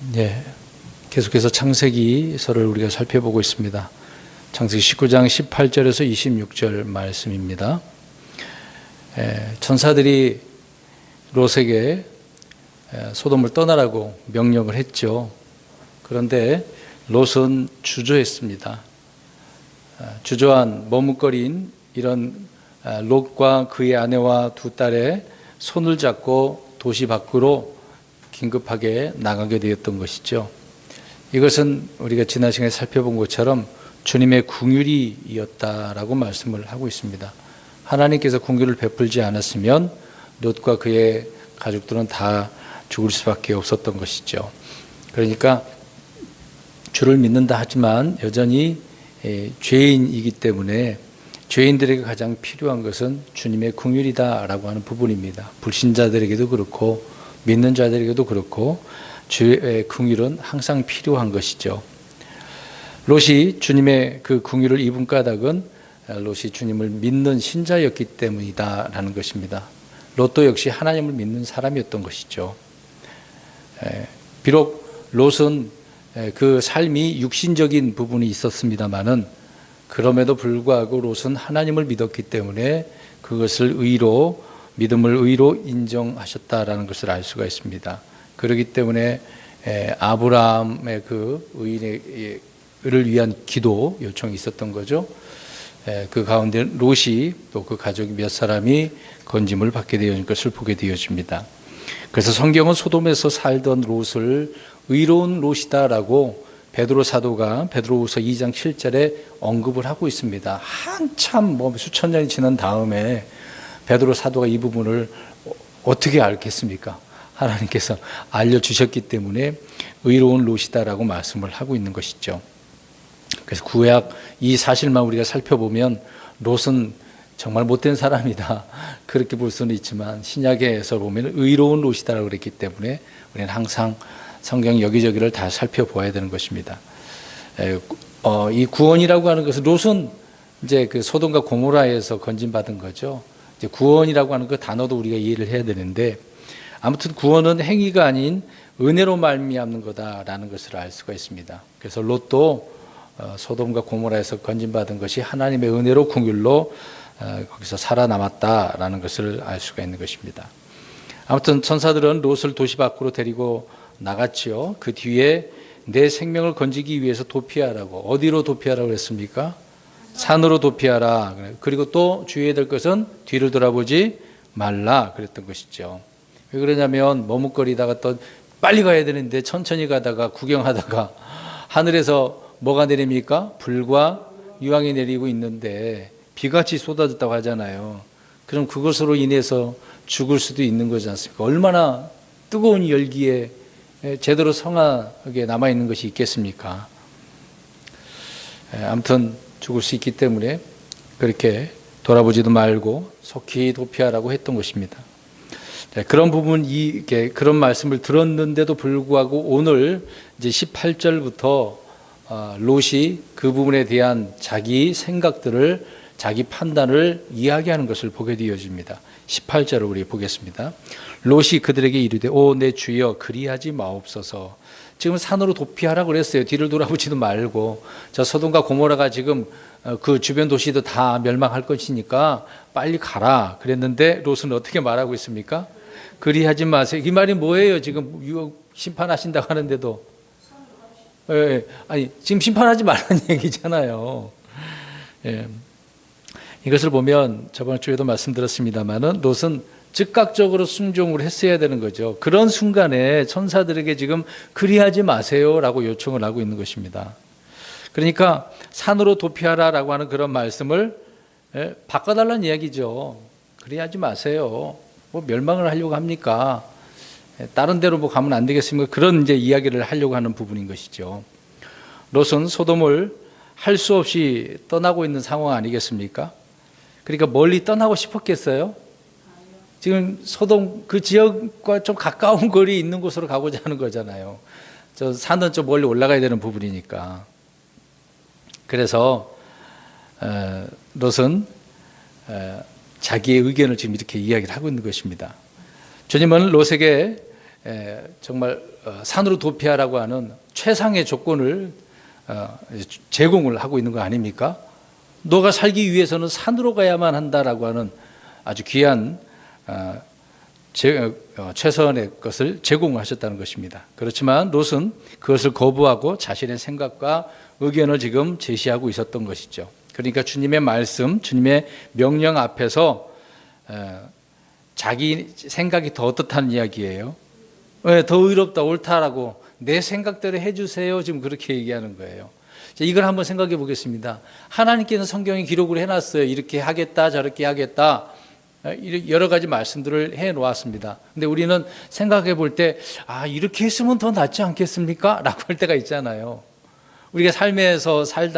네, 계속해서 창세기서를 우리가 살펴보고 있습니다. 창세기 19장 18절에서 26절 말씀입니다. 천사들이 롯에게 소돔을 떠나라고 명령을 했죠. 그런데 롯은 주저했습니다. 주저한 머뭇거린 이런 롯과 그의 아내와 두 딸의 손을 잡고 도시 밖으로 긴급하게 나가게 되었던 것이죠. 이것은 우리가 지난 시간에 살펴본 것처럼 주님의 긍휼이었다라고 말씀을 하고 있습니다. 하나님께서 긍휼을 베풀지 않았으면 롯과 그의 가족들은 다 죽을 수밖에 없었던 것이죠. 그러니까 주를 믿는다 하지만 여전히 죄인이기 때문에 죄인들에게 가장 필요한 것은 주님의 긍휼이다라고 하는 부분입니다. 불신자들에게도 그렇고 믿는 자들에게도 그렇고 주의 긍휼은 항상 필요한 것이죠. 롯이 주님의 그 긍휼을 입은 까닭은 롯이 주님을 믿는 신자였기 때문이다라는 것입니다. 롯도 역시 하나님을 믿는 사람이었던 것이죠. 비록 롯은 그 삶이 육신적인 부분이 있었습니다마는 그럼에도 불구하고 롯은 하나님을 믿었기 때문에 그것을 믿음을 의로 인정하셨다라는 것을 알 수가 있습니다. 그렇기 때문에 아브라함의 그 의인을 위한 기도 요청이 있었던 거죠. 그 가운데 롯이 또 그 가족 몇 사람이 건짐을 받게 되어진 것을 보게 되어집니다. 그래서 성경은 소돔에서 살던 롯을 의로운 롯이다라고 베드로 사도가 베드로후서 2장 7절에 언급을 하고 있습니다. 한참 수천 년이 지난 다음에 베드로 사도가 이 부분을 어떻게 알겠습니까? 하나님께서 알려주셨기 때문에 의로운 롯이다라고 말씀을 하고 있는 것이죠. 그래서 구약 이 사실만 우리가 살펴보면 롯은 정말 못된 사람이다 그렇게 볼 수는 있지만 신약에서 보면 의로운 롯이다라고 그랬기 때문에 우리는 항상 성경 여기저기를 다 살펴보아야 되는 것입니다. 이 구원이라고 하는 것은 롯은 이제 그 소돔과 고모라에서 건진받은 거죠. 이제 구원이라고 하는 그 단어도 우리가 이해를 해야 되는데 아무튼 구원은 행위가 아닌 은혜로 말미암는 거다라는 것을 알 수가 있습니다. 그래서 롯도 소돔과 고모라에서 건진받은 것이 하나님의 은혜로 긍휼로 거기서 살아남았다라는 것을 알 수가 있는 것입니다. 아무튼 천사들은 롯을 도시 밖으로 데리고 나갔지요. 그 뒤에 내 생명을 건지기 위해서 도피하라고. 어디로 도피하라고 그랬습니까? 산으로 도피하라. 그리고 또 주의해야 될 것은 뒤를 돌아보지 말라 그랬던 것이죠. 왜 그러냐면 머뭇거리다가 또 빨리 가야 되는데 천천히 가다가 구경하다가 하늘에서 뭐가 내립니까? 불과 유황이 내리고 있는데 비같이 쏟아졌다고 하잖아요. 그럼 그것으로 인해서 죽을 수도 있는 거지 않습니까? 얼마나 뜨거운 열기에 제대로 성하게 남아있는 것이 있겠습니까? 아무튼 죽을 수 있기 때문에 그렇게 돌아보지도 말고 속히 도피하라고 했던 것입니다. 그런 부분, 그런 말씀을 들었는데도 불구하고 오늘 이제 18절부터 롯이 그 부분에 대한 자기 생각들을, 자기 판단을 이야기하는 것을 보게 되어집니다. 18절을 우리 보겠습니다. 롯이 그들에게 이르되 오 내 주여 그리하지 마옵소서. 지금 산으로 도피하라고 그랬어요. 뒤를 돌아보지도 말고. 저 소돔과 고모라가 지금 그 주변 도시도 다 멸망할 것이니까 빨리 가라 그랬는데 롯은 어떻게 말하고 있습니까? 그리하지 마세요. 이 말이 뭐예요? 지금 유혹 심판하신다고 하는데도 아니 지금 심판하지 말라는 얘기잖아요. 이것을 보면 저번 주에도 말씀드렸습니다마는 롯은 즉각적으로 순종을 했어야 되는 거죠. 그런 순간에 천사들에게 지금 그리하지 마세요라고 요청을 하고 있는 것입니다. 그러니까 산으로 도피하라라고 하는 그런 말씀을 바꿔달라는 이야기죠. 그리하지 마세요. 뭐 멸망을 하려고 합니까? 다른 데로 뭐 가면 안 되겠습니까? 그런 이제 이야기를 하려고 하는 부분인 것이죠. 롯은 소돔을 할 수 없이 떠나고 있는 상황 아니겠습니까? 그러니까 멀리 떠나고 싶었겠어요? 지금 소돔 그 지역과 좀 가까운 거리에 있는 곳으로 가고자 하는 거잖아요. 저 산은 좀 멀리 올라가야 되는 부분이니까. 그래서 롯은 자기의 의견을 지금 이렇게 이야기를 하고 있는 것입니다. 주님은 롯에게 정말 산으로 도피하라고 하는 최상의 조건을 제공을 하고 있는 거 아닙니까? 너가 살기 위해서는 산으로 가야만 한다라고 하는 아주 귀한 최선의 것을 제공하셨다는 것입니다. 그렇지만 롯은 그것을 거부하고 자신의 생각과 의견을 지금 제시하고 있었던 것이죠. 그러니까 주님의 말씀, 주님의 명령 앞에서 자기 생각이 더 어떻다는 이야기예요. 더 의롭다, 옳다라고 내 생각대로 해주세요. 지금 그렇게 얘기하는 거예요. 이걸 한번 생각해 보겠습니다. 하나님께는 성경에 기록을 해놨어요. 이렇게 하겠다, 저렇게 하겠다. 여러 가지 말씀들을 해 놓았습니다. 근데 우리는 생각해 볼 때, 이렇게 했으면 더 낫지 않겠습니까? 라고 할 때가 있잖아요. 우리가 삶에서 살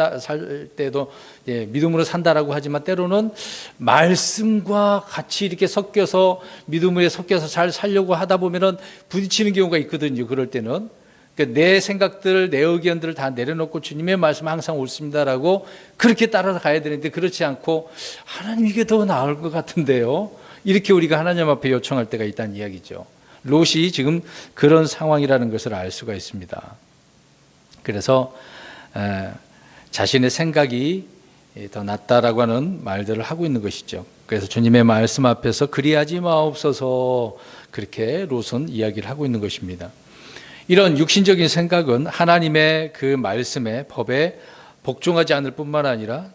때도 믿음으로 산다라고 하지만 때로는 말씀과 같이 이렇게 섞여서 믿음에 섞여서 잘 살려고 하다 보면은 부딪히는 경우가 있거든요. 그럴 때는. 그러니까 내 생각들, 내 의견들을 다 내려놓고 주님의 말씀 항상 옳습니다라고 그렇게 따라서 가야 되는데 그렇지 않고 하나님 이게 더 나을 것 같은데요. 이렇게 우리가 하나님 앞에 요청할 때가 있다는 이야기죠. 롯이 지금 그런 상황이라는 것을 알 수가 있습니다. 그래서 자신의 생각이 더 낫다라고 하는 말들을 하고 있는 것이죠. 그래서 주님의 말씀 앞에서 그리하지 마옵소서 그렇게 롯은 이야기를 하고 있는 것입니다. 이런 육신적인 생각은 하나님의 그 말씀에 법에 복종하지 않을 뿐만 아니라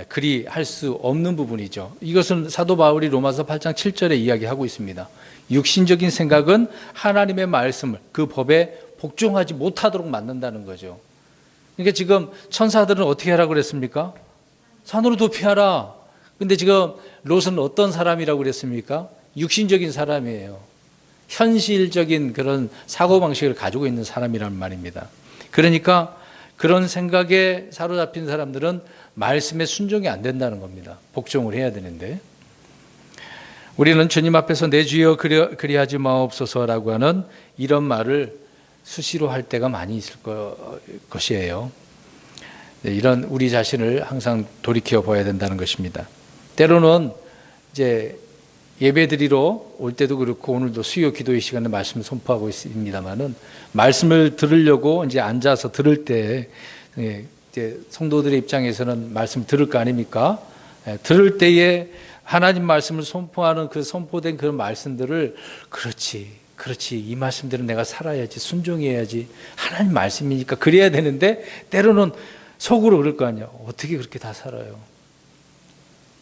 그리 할 수 없는 부분이죠. 이것은 사도 바울이 로마서 8장 7절에 이야기하고 있습니다. 육신적인 생각은 하나님의 말씀을 그 법에 복종하지 못하도록 만든다는 거죠. 그러니까 지금 천사들은 어떻게 하라고 그랬습니까? 산으로 도피하라. 근데 지금 롯은 어떤 사람이라고 그랬습니까? 육신적인 사람이에요. 현실적인 그런 사고방식을 가지고 있는 사람이란 말입니다. 그러니까 그런 생각에 사로잡힌 사람들은 말씀에 순종이 안 된다는 겁니다. 복종을 해야 되는데 우리는 주님 앞에서 내 주여 그리하지 마옵소서라고 하는 이런 말을 수시로 할 때가 많이 있을 것이에요. 이런 우리 자신을 항상 돌이켜 봐야 된다는 것입니다. 때로는 이제 예배드리러 올 때도 그렇고 오늘도 수요 기도의 시간에 말씀을 선포하고 있습니다만은 말씀을 들으려고 이제 앉아서 들을 때 이제 성도들의 입장에서는 말씀을 들을 거 아닙니까? 들을 때에 하나님 말씀을 선포하는 그 선포된 그런 말씀들을 그렇지 이 말씀들은 내가 살아야지 순종해야지 하나님 말씀이니까 그래야 되는데 때로는 속으로 그럴 거 아니에요. 어떻게 그렇게 다 살아요?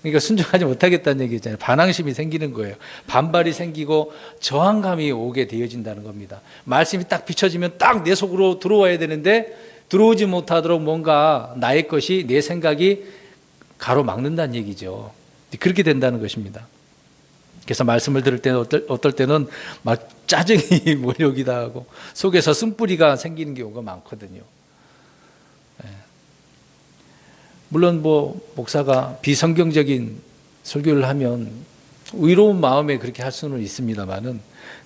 그러니까 순종하지 못하겠다는 얘기잖아요. 반항심이 생기는 거예요. 반발이 생기고 저항감이 오게 되어진다는 겁니다. 말씀이 딱 비춰지면 딱 내 속으로 들어와야 되는데 들어오지 못하도록 뭔가 나의 것이 내 생각이 가로막는다는 얘기죠. 그렇게 된다는 것입니다. 그래서 말씀을 들을 때는 어떨 때는 막 짜증이 몰려오기도 하고 속에서 쓴뿌리가 생기는 경우가 많거든요. 물론 목사가 비성경적인 설교를 하면 의로운 마음에 그렇게 할 수는 있습니다만은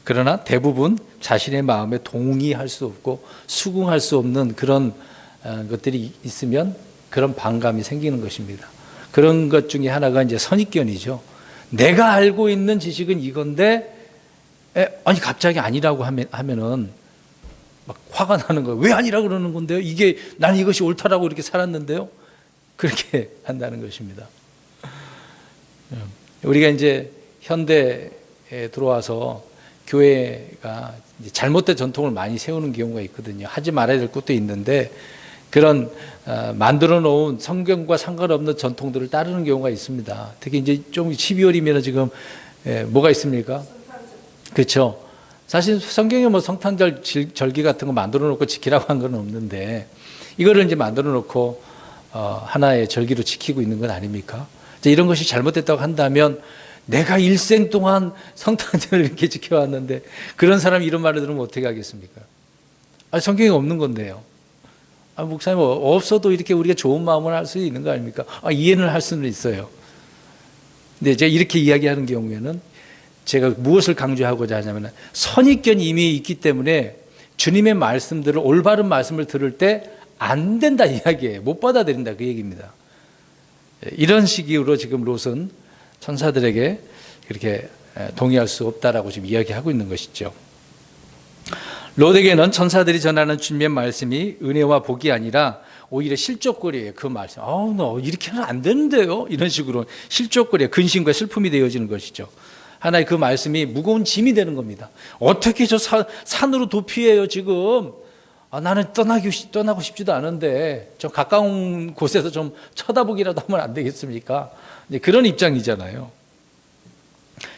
그러나 대부분 자신의 마음에 동의할 수 없고 수긍할 수 없는 그런 것들이 있으면 그런 반감이 생기는 것입니다. 그런 것 중에 하나가 이제 선입견이죠. 내가 알고 있는 지식은 이건데 아니 갑자기 아니라고 하면은 막 화가 나는 거예요. 왜 아니라고 그러는 건데요? 난 이것이 옳다라고 이렇게 살았는데요. 그렇게 한다는 것입니다. 우리가 이제 현대에 들어와서 교회가 이제 잘못된 전통을 많이 세우는 경우가 있거든요. 하지 말아야 될 것도 있는데 그런 만들어 놓은 성경과 상관없는 전통들을 따르는 경우가 있습니다. 특히 이제 좀 12월이면 지금 뭐가 있습니까? 그렇죠. 사실 성경에 성탄절 절기 같은 거 만들어 놓고 지키라고 한 건 없는데 이거를 이제 만들어 놓고 하나의 절기로 지키고 있는 건 아닙니까? 이런 것이 잘못됐다고 한다면 내가 일생 동안 성탄절을 이렇게 지켜왔는데 그런 사람이 이런 말을 들으면 어떻게 하겠습니까? 성경에 없는 건데요. 목사님 없어도 이렇게 우리가 좋은 마음을 할 수 있는 거 아닙니까? 이해는 할 수는 있어요. 근데 제가 이렇게 이야기하는 경우에는 제가 무엇을 강조하고자 하냐면 선입견이 이미 있기 때문에 주님의 말씀들을 올바른 말씀을 들을 때 안 된다 이야기예요. 못 받아들인다 그 얘기입니다. 이런 식으로 지금 롯은 천사들에게 그렇게 동의할 수 없다라고 지금 이야기하고 있는 것이죠. 롯에게는 천사들이 전하는 주님의 말씀이 은혜와 복이 아니라 오히려 실족거리예요. 그 말씀. 너 이렇게는 안 되는데요. 이런 식으로 실족거리에 근심과 슬픔이 되어지는 것이죠. 하나의 그 말씀이 무거운 짐이 되는 겁니다. 어떻게 저 산으로 도피해요 지금. 나는 떠나고 싶지도 않은데 좀 가까운 곳에서 좀 쳐다보기라도 하면 안 되겠습니까? 그런 입장이잖아요.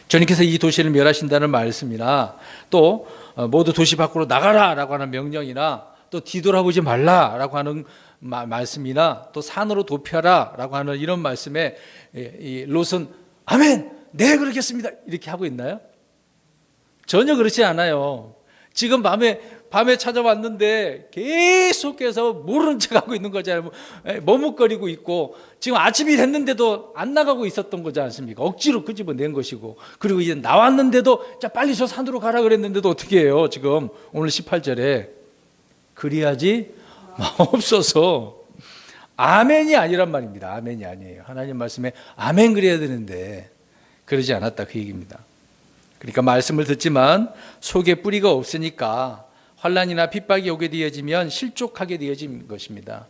주님께서 이 도시를 멸하신다는 말씀이나 또 모두 도시 밖으로 나가라라고 하는 명령이나 또 뒤돌아보지 말라라고 하는 말씀이나 또 산으로 도피하라라고 하는 이런 말씀에 이 롯은 아멘, 네 그렇겠습니다 이렇게 하고 있나요? 전혀 그렇지 않아요. 지금 밤에 찾아왔는데 계속해서 모르는 척하고 있는 거잖아요. 머뭇거리고 있고 지금 아침이 됐는데도 안 나가고 있었던 거지 않습니까? 억지로 끄집어낸 것이고, 그리고 이제 나왔는데도 자 빨리 저 산으로 가라 그랬는데도 어떻게 해요? 지금 오늘 18절에 그리하지 마옵소서. 아멘이 아니란 말입니다. 아멘이 아니에요. 하나님 말씀에 아멘 그래야 되는데 그러지 않았다 그 얘기입니다. 그러니까 말씀을 듣지만 속에 뿌리가 없으니까 환난이나 핍박이 오게 되어지면 실족하게 되어진 것입니다.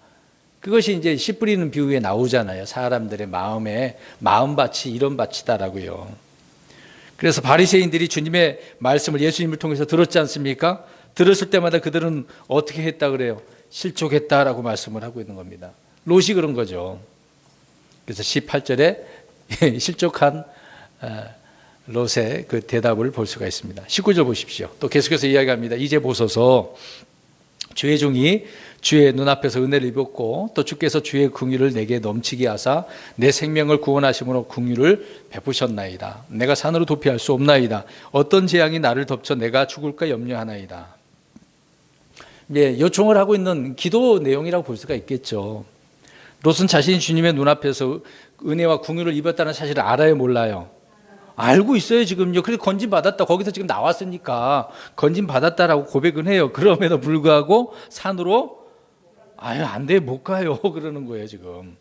그것이 이제 씨 뿌리는 비유에 나오잖아요. 사람들의 마음밭이 이런 밭이다라고요. 그래서 바리새인들이 주님의 말씀을 예수님을 통해서 들었지 않습니까? 들었을 때마다 그들은 어떻게 했다 그래요? 실족했다라고 말씀을 하고 있는 겁니다. 롯이 그런 거죠. 그래서 18절에 실족한 롯의 그 대답을 볼 수가 있습니다. 19절 보십시오. 또 계속해서 이야기합니다. 이제 보소서, 주의 종이 주의 눈앞에서 은혜를 입었고 또 주께서 주의 긍휼을 내게 넘치게 하사 내 생명을 구원하심으로 긍휼을 베푸셨나이다. 내가 산으로 도피할 수 없나이다. 어떤 재앙이 나를 덮쳐 내가 죽을까 염려하나이다. 요청을 하고 있는 기도 내용이라고 볼 수가 있겠죠. 롯은 자신이 주님의 눈앞에서 은혜와 긍휼을 입었다는 사실을 알아요, 몰라요? 알고 있어요 지금요. 그래서 건진받았다, 거기서 지금 나왔으니까 건진받았다라고 고백은 해요. 그럼에도 불구하고 산으로 안 돼, 못 가요 그러는 거예요 지금.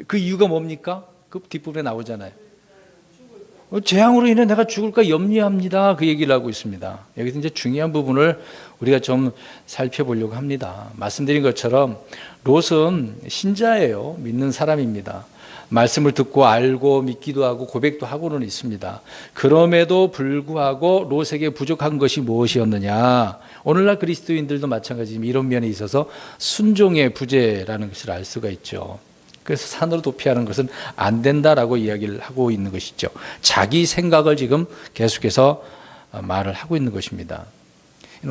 그 이유가 뭡니까? 그 뒷부분에 나오잖아요. 재앙으로 인해 내가 죽을까 염려합니다, 그 얘기를 하고 있습니다. 여기서 이제 중요한 부분을 우리가 좀 살펴보려고 합니다. 말씀드린 것처럼 롯은 신자예요. 믿는 사람입니다. 말씀을 듣고 알고 믿기도 하고 고백도 하고는 있습니다. 그럼에도 불구하고 롯에게 부족한 것이 무엇이었느냐? 오늘날 그리스도인들도 마찬가지지만 이런 면에 있어서 순종의 부재라는 것을 알 수가 있죠. 그래서 산으로 도피하는 것은 안 된다라고 이야기를 하고 있는 것이죠. 자기 생각을 지금 계속해서 말을 하고 있는 것입니다.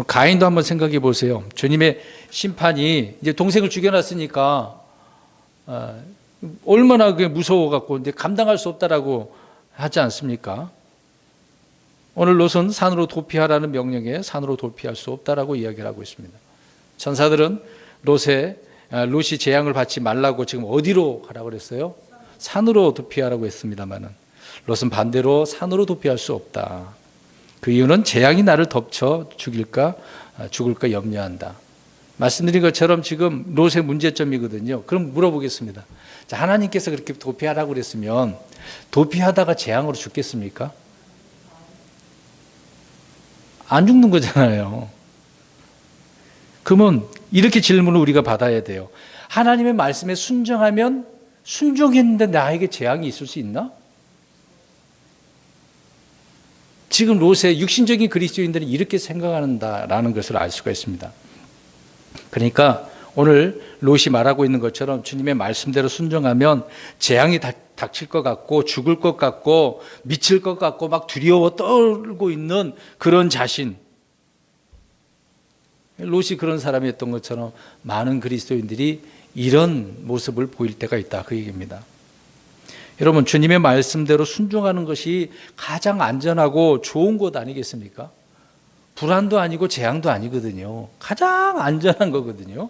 가인도 한번 생각해 보세요. 주님의 심판이 이제 동생을 죽여놨으니까 얼마나 그게 무서워갖고 이제 감당할 수 없다라고 하지 않습니까? 오늘 롯은 산으로 도피하라는 명령에 산으로 도피할 수 없다라고 이야기를 하고 있습니다. 천사들은 롯이 재앙을 받지 말라고 지금 어디로 가라고 그랬어요? 산으로 도피하라고 했습니다만은 롯은 반대로 산으로 도피할 수 없다. 그 이유는 재앙이 나를 덮쳐 죽을까 염려한다. 말씀드린 것처럼 지금 롯의 문제점이거든요. 그럼 물어보겠습니다. 자, 하나님께서 그렇게 도피하라고 그랬으면 도피하다가 재앙으로 죽겠습니까? 안 죽는 거잖아요. 그러면 이렇게 질문을 우리가 받아야 돼요. 하나님의 말씀에 순종하면 순종했는데 나에게 재앙이 있을 수 있나? 지금 롯의 육신적인 그리스도인들은 이렇게 생각한다라는 것을 알 수가 있습니다. 그러니까 오늘 롯이 말하고 있는 것처럼 주님의 말씀대로 순종하면 재앙이 닥칠 것 같고 죽을 것 같고 미칠 것 같고 막 두려워 떨고 있는 그런 자신, 롯이 그런 사람이었던 것처럼 많은 그리스도인들이 이런 모습을 보일 때가 있다, 그 얘기입니다. 여러분, 주님의 말씀대로 순종하는 것이 가장 안전하고 좋은 것 아니겠습니까? 불안도 아니고 재앙도 아니거든요. 가장 안전한 거거든요.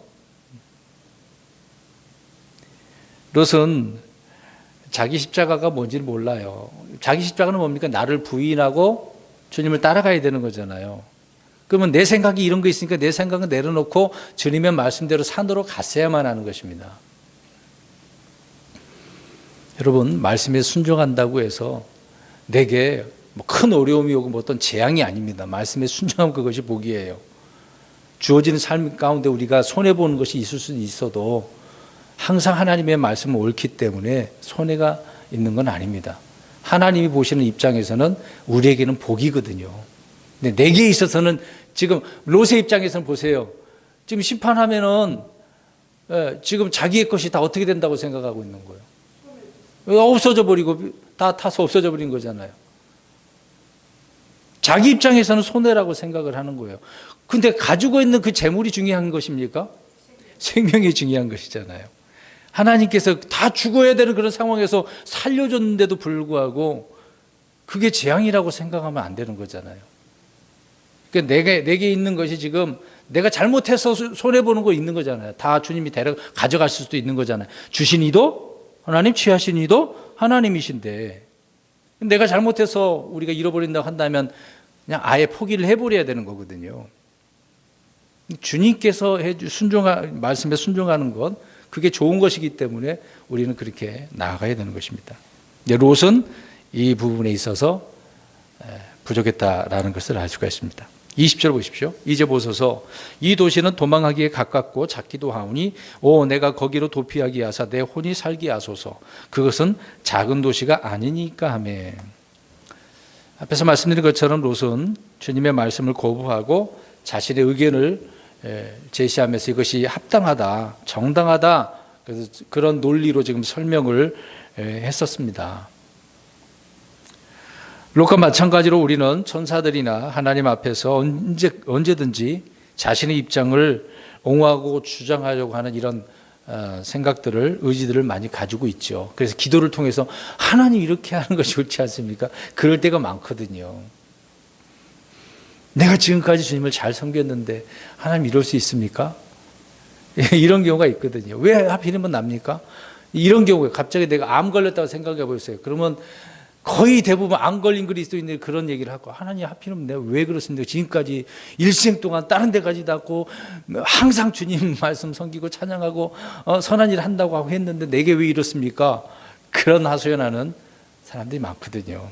롯은 자기 십자가가 뭔지를 몰라요. 자기 십자가는 뭡니까? 나를 부인하고 주님을 따라가야 되는 거잖아요. 그러면 내 생각이 이런 거 있으니까 내 생각은 내려놓고 주님의 말씀대로 산으로 갔어야만 하는 것입니다. 여러분, 말씀에 순종한다고 해서 내게 뭐 큰 어려움이 오고 뭐 어떤 재앙이 아닙니다. 말씀에 순종하면 그것이 복이에요. 주어지는 삶 가운데 우리가 손해보는 것이 있을 수는 있어도 항상 하나님의 말씀을 옳기 때문에 손해가 있는 건 아닙니다. 하나님이 보시는 입장에서는 우리에게는 복이거든요. 근데 내게 있어서는 지금 롯의 입장에서는 보세요. 지금 심판하면은 지금 자기의 것이 다 어떻게 된다고 생각하고 있는 거예요. 없어져 버리고 다 타서 없어져 버린 거잖아요. 자기 입장에서는 손해라고 생각을 하는 거예요. 근데 가지고 있는 그 재물이 중요한 것입니까? 생명이 중요한 것이잖아요. 하나님께서 다 죽어야 되는 그런 상황에서 살려줬는데도 불구하고 그게 재앙이라고 생각하면 안 되는 거잖아요. 그러니까 내게 있는 것이 지금 내가 잘못해서 손해보는 거 있는 거잖아요. 다 주님이 가져가실 수도 있는 거잖아요. 주신 이도 하나님, 취하신 이도 하나님이신데 내가 잘못해서 우리가 잃어버린다고 한다면 그냥 아예 포기를 해버려야 되는 거거든요. 주님께서 말씀에 순종하는 것, 그게 좋은 것이기 때문에 우리는 그렇게 나아가야 되는 것입니다. 롯은 이 부분에 있어서 부족했다라는 것을 알 수가 있습니다. 20절 보십시오. 이제 보소서 이 도시는 도망하기에 가깝고 작기도 하오니 내가 거기로 도피하기 하사 내 혼이 살게 하소서. 그것은 작은 도시가 아니니까 하며. 앞에서 말씀드린 것처럼 롯은 주님의 말씀을 거부하고 자신의 의견을 제시하면서 이것이 합당하다, 정당하다, 그래서 그런 논리로 지금 설명을 했었습니다. 롯과 마찬가지로 우리는 천사들이나 하나님 앞에서 언제든지 자신의 입장을 옹호하고 주장하려고 하는 이런 생각들을, 의지들을 많이 가지고 있죠. 그래서 기도를 통해서 하나님 이렇게 하는 것이 옳지 않습니까? 그럴 때가 많거든요. 내가 지금까지 주님을 잘 섬겼는데 하나님 이럴 수 있습니까? 이런 경우가 있거든요. 왜 하필이면 납니까? 이런 경우에 갑자기 내가 암 걸렸다고 생각해 보세요. 그러면 거의 대부분 안 걸린 그리스도인들이 그런 얘기를 하고, 하나님 하필이면 내가 왜 그렇습니까? 지금까지 일생 동안 다른 데까지 닿고 항상 주님 말씀 섬기고 찬양하고 선한 일 한다고 하고 했는데 내게 왜 이렇습니까? 그런 하소연하는 사람들이 많거든요.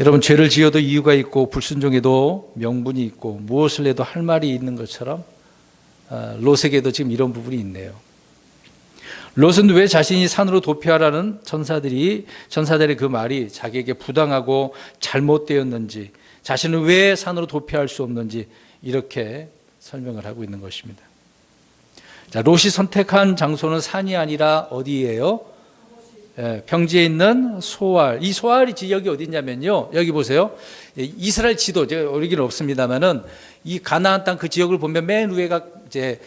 여러분, 죄를 지어도 이유가 있고 불순종해도 명분이 있고 무엇을 해도 할 말이 있는 것처럼 롯에게도 지금 이런 부분이 있네요. 롯은 왜 자신이 산으로 도피하라는 천사들의 그 말이 자기에게 부당하고 잘못되었는지, 자신은 왜 산으로 도피할 수 없는지 이렇게 설명을 하고 있는 것입니다. 자, 롯이 선택한 장소는 산이 아니라 어디예요? 평지에 있는 소알. 이 소알이 지역이 어디냐면요, 여기 보세요. 이스라엘 지도, 제가 어리기는 없습니다만은 이 가나안 땅 그 지역을 보면 맨 위에가 이제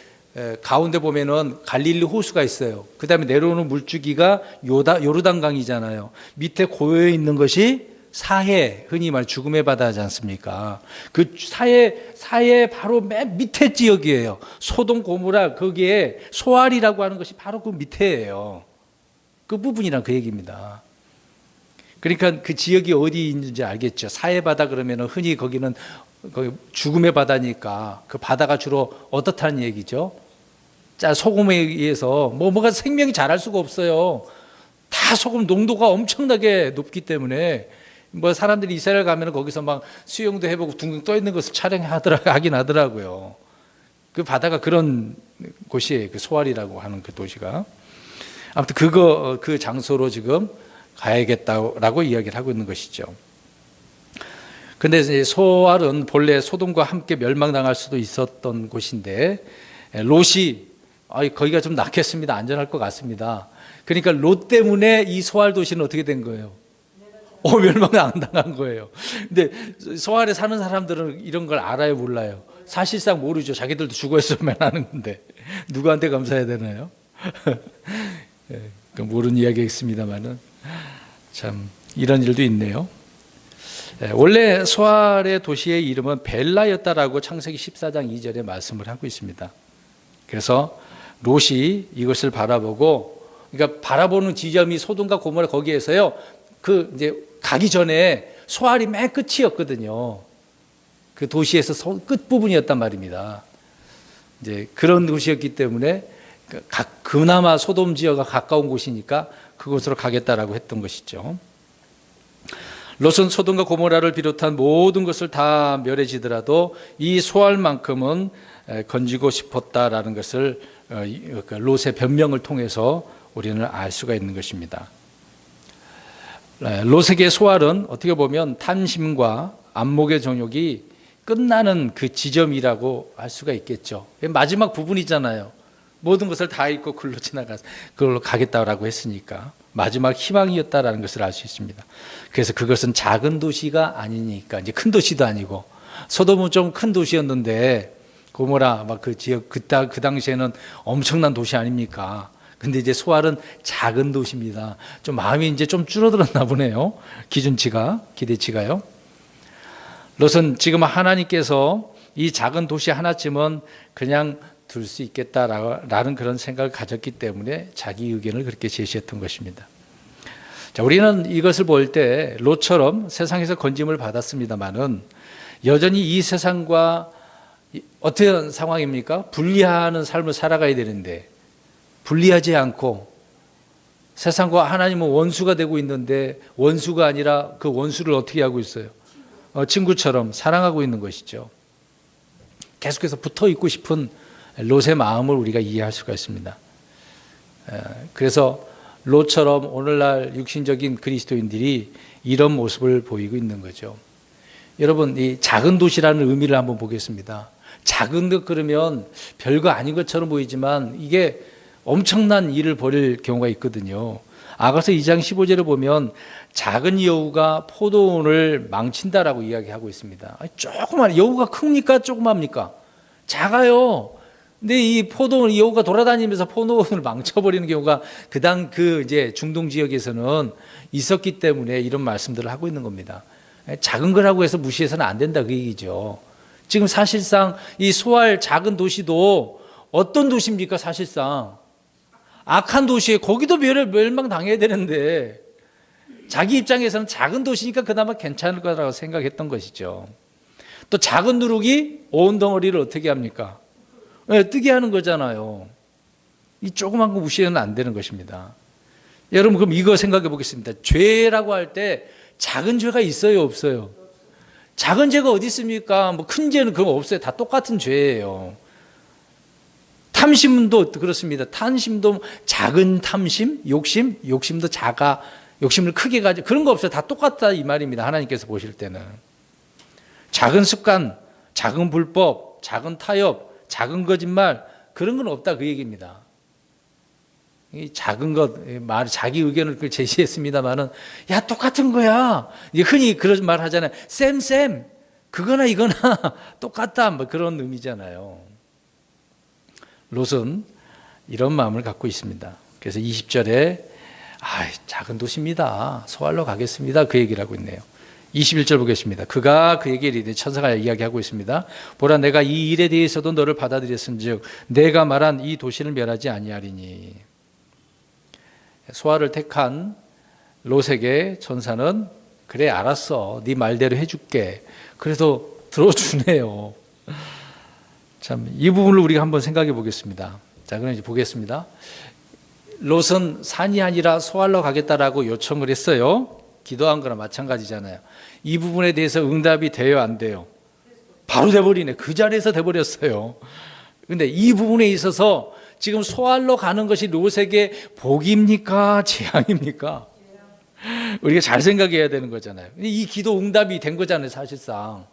가운데 보면은 갈릴리 호수가 있어요. 그 다음에 내려오는 물줄기가 요르단강이잖아요. 밑에 고여 있는 것이 사해, 흔히 말 죽음의 바다지 않습니까? 그 사해 바로 맨 밑에 지역이에요. 소돔 고모라, 거기에 소알이라고 하는 것이 바로 그 밑에예요. 그 부분이란 그 얘기입니다. 그러니까 그 지역이 어디 있는지 알겠죠. 사해 바다 그러면은 흔히 거기는 죽음의 바다니까 그 바다가 주로 어떻다는 얘기죠? 자, 소금에 의해서 뭐가 생명이 자랄 수가 없어요. 다 소금 농도가 엄청나게 높기 때문에 뭐 사람들이 이스라엘 가면 거기서 막 수영도 해보고 둥둥 떠 있는 것을 하긴 하더라고요. 그 바다가 그런 곳이에요. 그 소알이라고 하는 그 도시가. 아무튼 그 장소로 지금 가야겠다라고 이야기를 하고 있는 것이죠. 근데 소알은 본래 소돔과 함께 멸망당할 수도 있었던 곳인데 롯이 거기가 좀 낫겠습니다. 안전할 것 같습니다. 그러니까 롯 때문에 이 소알 도시는 어떻게 된 거예요? 멸망 안 당한 거예요. 근데 소알에 사는 사람들은 이런 걸 알아요, 몰라요? 사실상 모르죠. 자기들도 죽어있으면 하는 건데 누구한테 감사해야 되나요? 모르는 이야기겠습니다만은 참 이런 일도 있네요. 원래 소알의 도시의 이름은 벨라였다라고 창세기 14장 2절에 말씀을 하고 있습니다. 그래서 롯이 이것을 바라보고, 그러니까 바라보는 지점이 소돔과 고모라 거기에서요. 그 이제 가기 전에 소알이 맨 끝이었거든요. 그 도시에서 끝 부분이었단 말입니다. 이제 그런 곳이었기 때문에 그나마 소돔 지역과 가까운 곳이니까 그곳으로 가겠다라고 했던 것이죠. 롯은 소돔과 고모라를 비롯한 모든 것을 다 멸해지더라도 이 소알만큼은 건지고 싶었다라는 것을 롯의 변명을 통해서 우리는 알 수가 있는 것입니다. 롯에게 소알은 어떻게 보면 탐심과 안목의 정욕이 끝나는 그 지점이라고 할 수가 있겠죠. 마지막 부분이잖아요. 모든 것을 다 잊고 그걸로 가겠다라고 했으니까 마지막 희망이었다라는 것을 알 수 있습니다. 그래서 그것은 작은 도시가 아니니까 이제 큰 도시도 아니고, 소돔은 좀 큰 도시였는데 고모라 막 그 지역 그 당시에는 엄청난 도시 아닙니까? 근데 이제 소알은 작은 도시입니다. 좀 마음이 이제 좀 줄어들었나 보네요. 기대치가요. 롯은 지금 하나님께서 이 작은 도시 하나쯤은 그냥 둘 수 있겠다라는 그런 생각을 가졌기 때문에 자기 의견을 그렇게 제시했던 것입니다. 자, 우리는 이것을 볼 때 롯처럼 세상에서 건짐을 받았습니다만은 여전히 이 세상과 어떤 상황입니까? 분리하는 삶을 살아가야 되는데 분리하지 않고 세상과 하나님은 원수가 되고 있는데 원수가 아니라 그 원수를 어떻게 하고 있어요? 친구처럼 사랑하고 있는 것이죠. 계속해서 붙어 있고 싶은 롯의 마음을 우리가 이해할 수가 있습니다. 그래서 롯처럼 오늘날 육신적인 그리스도인들이 이런 모습을 보이고 있는 거죠. 여러분, 이 작은 도시라는 의미를 한번 보겠습니다. 작은 것 그러면 별거 아닌 것처럼 보이지만 이게 엄청난 일을 벌일 경우가 있거든요. 아가서 2장 15절을 보면 작은 여우가 포도원을 망친다라고 이야기하고 있습니다. 조그만 여우가 큽니까? 조그맣니까? 작아요. 근데 이 포도원 여우가 돌아다니면서 포도원을 망쳐버리는 경우가 이제 중동 지역에서는 있었기 때문에 이런 말씀들을 하고 있는 겁니다. 작은 거라고 해서 무시해서는 안 된다 그 얘기죠. 지금 사실상 이 소알 작은 도시도 어떤 도시입니까? 사실상 악한 도시에 거기도 멸망당해야 되는데 자기 입장에서는 작은 도시니까 그나마 괜찮을 거라고 생각했던 것이죠. 또 작은 누룩이 온 덩어리를 어떻게 합니까? 뜨게 하는 거잖아요. 이 조그만 거 무시해서는 안 되는 것입니다. 여러분, 그럼 이거 생각해 보겠습니다. 죄라고 할 때 작은 죄가 있어요, 없어요? 작은 죄가 어디 있습니까? 뭐 큰 죄는 그런 거 없어요. 다 똑같은 죄예요. 탐심도 그렇습니다. 탐심도 작은 탐심, 욕심도 욕심을 크게 가지고 그런 거 없어요. 다 똑같다 이 말입니다. 하나님께서 보실 때는. 작은 습관, 작은 불법, 작은 타협, 작은 거짓말 그런 건 없다 그 얘기입니다. 이 작은 것, 자기 의견을 제시했습니다만은 야 똑같은 거야. 흔히 그런 말 하잖아요. 쌤 그거나 이거나 똑같다 뭐 그런 의미잖아요. 롯은 이런 마음을 갖고 있습니다. 그래서 20절에 작은 도시입니다. 소알로 가겠습니다. 그 얘기를 하고 있네요. 21절 보겠습니다. 그가 그에게 이르되 천사가 이야기하고 있습니다. 보라 내가 이 일에 대해서도 너를 받아들였은즉 내가 말한 이 도시를 멸하지 아니하리니. 소알을 택한 롯에게 천사는 그래 알았어. 네 말대로 해줄게. 그래서 들어주네요. 참, 이 부분을 우리가 한번 생각해 보겠습니다. 자, 그럼 이제 보겠습니다. 롯은 산이 아니라 소알로 가겠다라고 요청을 했어요. 기도한 거나 마찬가지잖아요. 이 부분에 대해서 응답이 돼요, 안 돼요? 바로 돼버리네. 그 자리에서 돼버렸어요. 근데 이 부분에 있어서 지금 소알로 가는 것이 롯에게 복입니까? 재앙입니까? 우리가 잘 생각해야 되는 거잖아요. 이 기도 응답이 된 거잖아요, 사실상.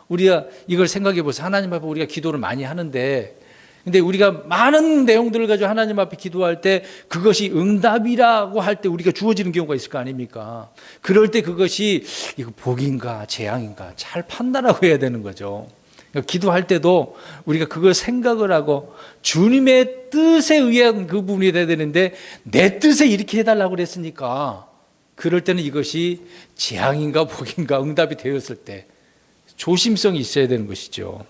우리가 이걸 생각해 보세요. 하나님 앞에 우리가 기도를 많이 하는데, 근데 우리가 많은 내용들을 가지고 하나님 앞에 기도할 때 그것이 응답이라고 할 때 우리가 주어지는 경우가 있을 거 아닙니까? 그럴 때 그것이 이거 복인가 재앙인가 잘 판단하고 해야 되는 거죠. 그러니까 기도할 때도 우리가 그걸 생각을 하고 주님의 뜻에 의한 그 부분이 돼야 되는데 내 뜻에 이렇게 해달라고 그랬으니까 그럴 때는 이것이 재앙인가 복인가 응답이 되었을 때 조심성이 있어야 되는 것이죠.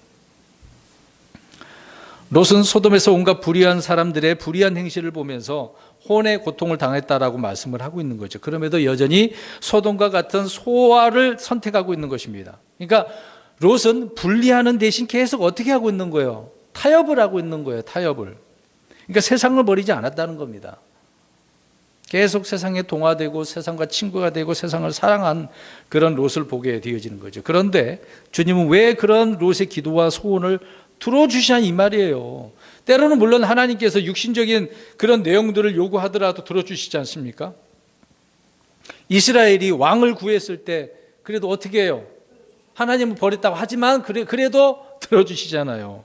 롯은 소돔에서 온갖 불의한 사람들의 불의한 행실을 보면서 혼의 고통을 당했다라고 말씀을 하고 있는 거죠. 그럼에도 여전히 소돔과 같은 소알을 선택하고 있는 것입니다. 그러니까 롯은 분리하는 대신 계속 어떻게 하고 있는 거예요? 타협을 하고 있는 거예요. 타협을. 그러니까 세상을 버리지 않았다는 겁니다. 계속 세상에 동화되고 세상과 친구가 되고 세상을 사랑한 그런 롯을 보게 되어지는 거죠. 그런데 주님은 왜 그런 롯의 기도와 소원을 들어주시냐 이 말이에요. 때로는 물론 하나님께서 육신적인 그런 내용들을 요구하더라도 들어주시지 않습니까? 이스라엘이 왕을 구했을 때 그래도 어떻게 해요? 하나님은 버렸다고 하지만 그래도 들어주시잖아요.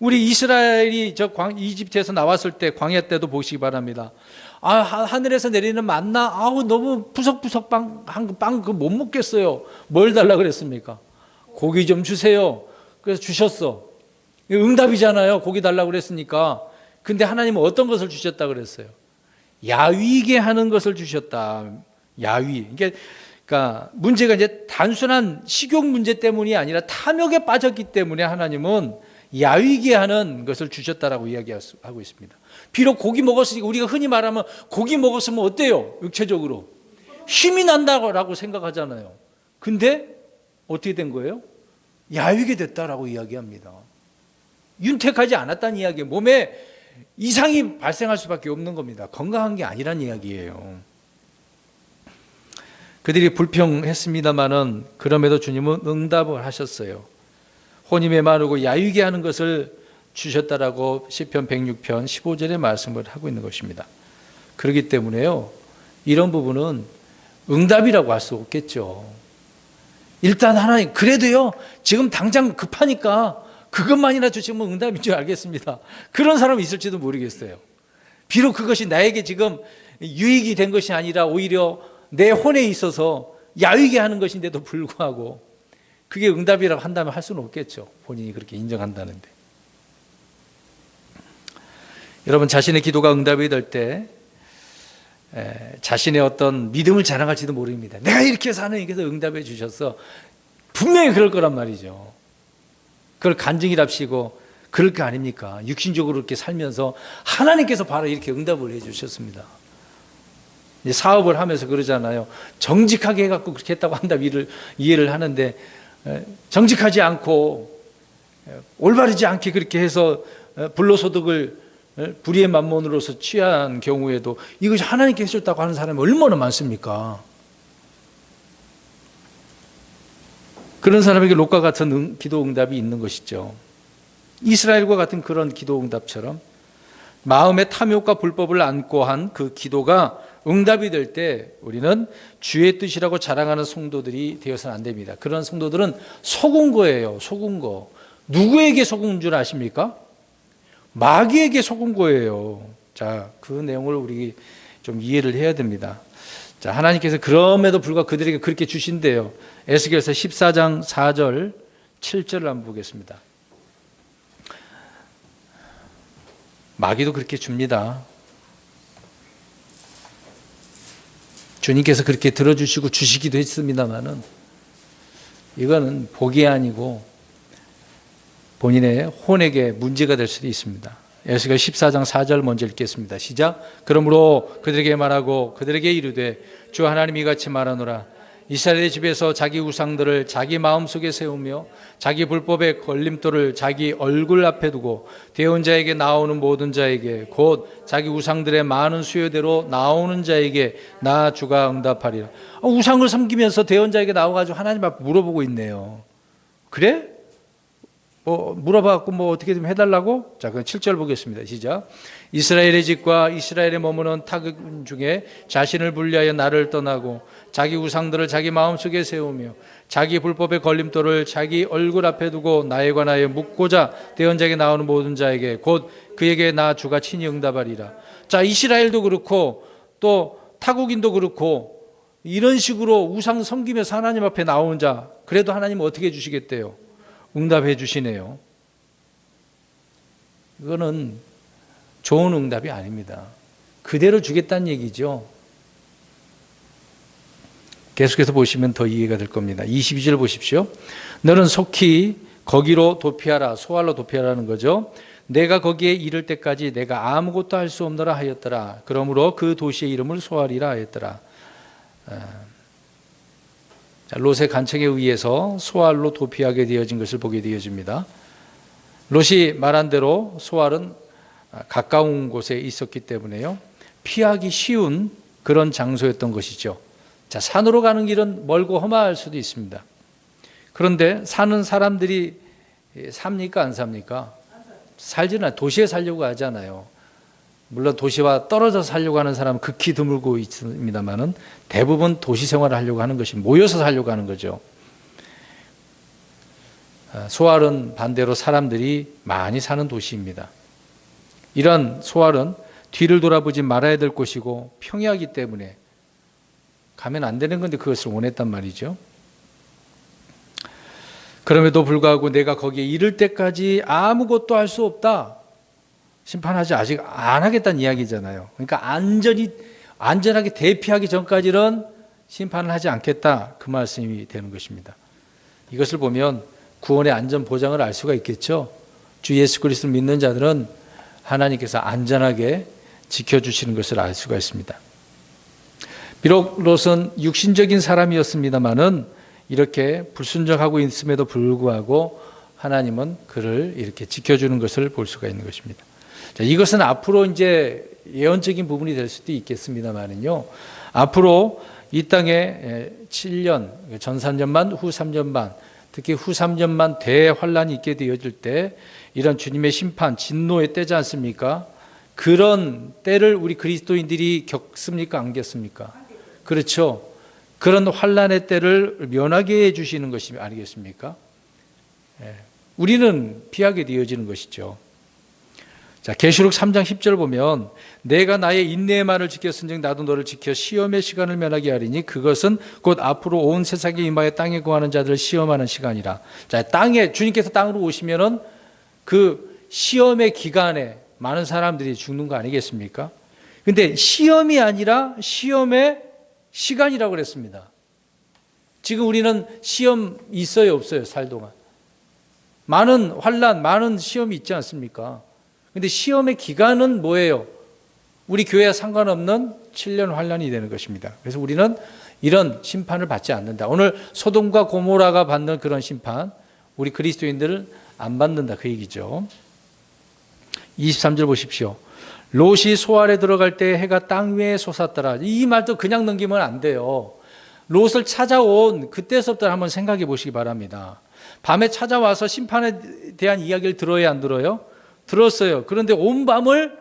우리 이스라엘이 이집트에서 나왔을 때 광야 때도 보시기 바랍니다. 하늘에서 내리는 만나 너무 푸석푸석 빵 그거 못 먹겠어요. 뭘 달라 그랬습니까? 고기 좀 주세요. 그래서 주셨어. 응답이잖아요. 고기 달라고 그랬으니까. 근데 하나님은 어떤 것을 주셨다 그랬어요? 야위게 하는 것을 주셨다. 야위. 그러니까 문제가 이제 단순한 식욕 문제 때문이 아니라 탐욕에 빠졌기 때문에 하나님은 야위게 하는 것을 주셨다라고 이야기하고 있습니다. 비록 고기 먹었으니까 우리가 흔히 말하면 고기 먹었으면 어때요? 육체적으로 힘이 난다고 생각하잖아요. 근데 어떻게 된 거예요? 야위게 됐다라고 이야기합니다. 윤택하지 않았다는 이야기예요. 몸에 이상이 발생할 수밖에 없는 겁니다. 건강한 게 아니란 이야기예요. 그들이 불평했습니다마는 그럼에도 주님은 응답을 하셨어요. 혼이 메마르고 야위게 하는 것을 주셨다라고 시편 106편 15절에 말씀을 하고 있는 것입니다. 그렇기 때문에요, 이런 부분은 응답이라고 할 수 없겠죠. 일단 하나님 그래도요 지금 당장 급하니까 그것만이나 주시면 응답인 줄 알겠습니다. 그런 사람이 있을지도 모르겠어요. 비록 그것이 나에게 지금 유익이 된 것이 아니라 오히려 내 혼에 있어서 야위게 하는 것인데도 불구하고 그게 응답이라고 한다면 할 수는 없겠죠. 본인이 그렇게 인정한다는데. 여러분, 자신의 기도가 응답이 될 때 자신의 어떤 믿음을 자랑할지도 모릅니다. 내가 이렇게 해서 하나님께서 응답해 주셨어. 분명히 그럴 거란 말이죠. 그걸 간증이랍시고 그럴 거 아닙니까? 육신적으로 이렇게 살면서 하나님께서 바로 이렇게 응답을 해 주셨습니다. 이제 사업을 하면서 그러잖아요. 정직하게 해갖고 그렇게 했다고 한다 이해를 하는데, 정직하지 않고 올바르지 않게 그렇게 해서 불로소득을 불의의 만몬으로서 취한 경우에도 이것이 하나님께 해줬다고 하는 사람이 얼마나 많습니까? 그런 사람에게 롯과 같은 기도 응답이 있는 것이죠. 이스라엘과 같은 그런 기도 응답처럼 마음의 탐욕과 불법을 안고 한 그 기도가 응답이 될 때 우리는 주의 뜻이라고 자랑하는 성도들이 되어서는 안 됩니다. 그런 성도들은 속은 거예요. 속은 거. 누구에게 속은 줄 아십니까? 마귀에게 속은 거예요. 자, 그 내용을 우리 좀 이해를 해야 됩니다. 자, 하나님께서 그럼에도 불구하고 그들에게 그렇게 주신대요. 에스겔서 14장 4절 7절을 한번 보겠습니다. 마귀도 그렇게 줍니다. 주님께서 그렇게 들어주시고 주시기도 했습니다만은 이거는 복이 아니고 본인의 혼에게 문제가 될 수도 있습니다. 에스겔 14장 4절 먼저 읽겠습니다. 시작. 그러므로 그들에게 말하고 그들에게 이르되 주 하나님이 같이 말하노라. 이스라엘의 집에서 자기 우상들을 자기 마음속에 세우며 자기 불법의 걸림돌을 자기 얼굴 앞에 두고 대언 자에게 나오는 모든 자에게 곧 자기 우상들의 많은 수요대로 나오는 자에게 나 주가 응답하리라. 우상을 섬기면서 대언 자에게 나와가지고 하나님 앞에 물어보고 있네요. 그래? 물어봐갖고 어떻게 좀 해달라고? 자, 그럼 7절 보겠습니다. 시작. 이스라엘의 집과 이스라엘에 머무는 타국 중에 자신을 분리하여 나를 떠나고 자기 우상들을 자기 마음속에 세우며 자기 불법의 걸림돌을 자기 얼굴 앞에 두고 나에 관하여 묻고자 대언자에게 나오는 모든 자에게 곧 그에게 나 주가 친히 응답하리라. 자, 이스라엘도 그렇고 또 타국인도 그렇고 이런 식으로 우상 섬기면서 하나님 앞에 나오는 자, 그래도 하나님은 어떻게 해주시겠대요? 응답해 주시네요. 이거는 좋은 응답이 아닙니다. 그대로 주겠다는 얘기죠. 계속해서 보시면 더 이해가 될 겁니다. 22절 보십시오. 너는 속히 거기로 도피하라. 소알로 도피하라는 거죠. 내가 거기에 이를 때까지 내가 아무것도 할 수 없노라 하였더라. 그러므로 그 도시의 이름을 소알이라 하였더라. 롯의 간청에 의해서 소알로 도피하게 되어진 것을 보게 되어집니다. 롯이 말한 대로 소알은 가까운 곳에 있었기 때문에요, 피하기 쉬운 그런 장소였던 것이죠. 자, 산으로 가는 길은 멀고 험할 수도 있습니다. 그런데 사는 사람들이 삽니까 안 삽니까? 살지는 않아요. 도시에 살려고 하잖아요. 물론 도시와 떨어져 살려고 하는 사람은 극히 드물고 있습니다만은 대부분 도시 생활을 하려고 하는 것이 모여서 살려고 하는 거죠. 소알은 반대로 사람들이 많이 사는 도시입니다. 이런 소알은 뒤를 돌아보지 말아야 될 곳이고 평야하기 때문에 가면 안 되는 건데 그것을 원했단 말이죠. 그럼에도 불구하고 내가 거기에 이를 때까지 아무것도 할 수 없다. 심판하지 아직 안 하겠다는 이야기잖아요. 그러니까 안전하게 대피하기 전까지는 심판을 하지 않겠다. 그 말씀이 되는 것입니다. 이것을 보면 구원의 안전 보장을 알 수가 있겠죠. 주 예수 그리스도를 믿는 자들은 하나님께서 안전하게 지켜주시는 것을 알 수가 있습니다. 비록 롯은 육신적인 사람이었습니다마는 이렇게 불순종하고 있음에도 불구하고 하나님은 그를 이렇게 지켜주는 것을 볼 수가 있는 것입니다. 자, 이것은 앞으로 이제 예언적인 부분이 될 수도 있겠습니다만은요. 앞으로 이 땅에 7년, 전 3년만, 후 3년만, 특히 후 3년만 대환란이 있게 되어질 때 이런 주님의 심판, 진노의 때지 않습니까? 그런 때를 우리 그리스도인들이 겪습니까? 안 겪습니까? 그렇죠. 그런 환란의 때를 면하게 해주시는 것이 아니겠습니까? 우리는 피하게 되어지는 것이죠. 자, 계시록 3장 10절 보면 내가 나의 인내의 말을 지켰은즉 나도 너를 지켜 시험의 시간을 면하게 하리니 그것은 곧 앞으로 온 세상에 임하여 땅에 거하는 자들을 시험하는 시간이라. 자, 주님께서 땅으로 오시면은 그 시험의 기간에 많은 사람들이 죽는 거 아니겠습니까? 근데 시험이 아니라 시험의 시간이라고 그랬습니다. 지금 우리는 시험 있어요, 없어요? 살 동안 많은 환난, 많은 시험이 있지 않습니까? 근데 시험의 기간은 뭐예요? 우리 교회와 상관없는 7년 환난이 되는 것입니다. 그래서 우리는 이런 심판을 받지 않는다. 오늘 소돔과 고모라가 받는 그런 심판, 우리 그리스도인들은 안 받는다, 그 얘기죠. 23절 보십시오. 롯이 소알에 들어갈 때 해가 땅 위에 솟았더라. 이 말도 그냥 넘기면 안 돼요. 롯을 찾아온 그때서부터 한번 생각해 보시기 바랍니다. 밤에 찾아와서 심판에 대한 이야기를 들어야 안 들어요? 들었어요. 그런데 온 밤을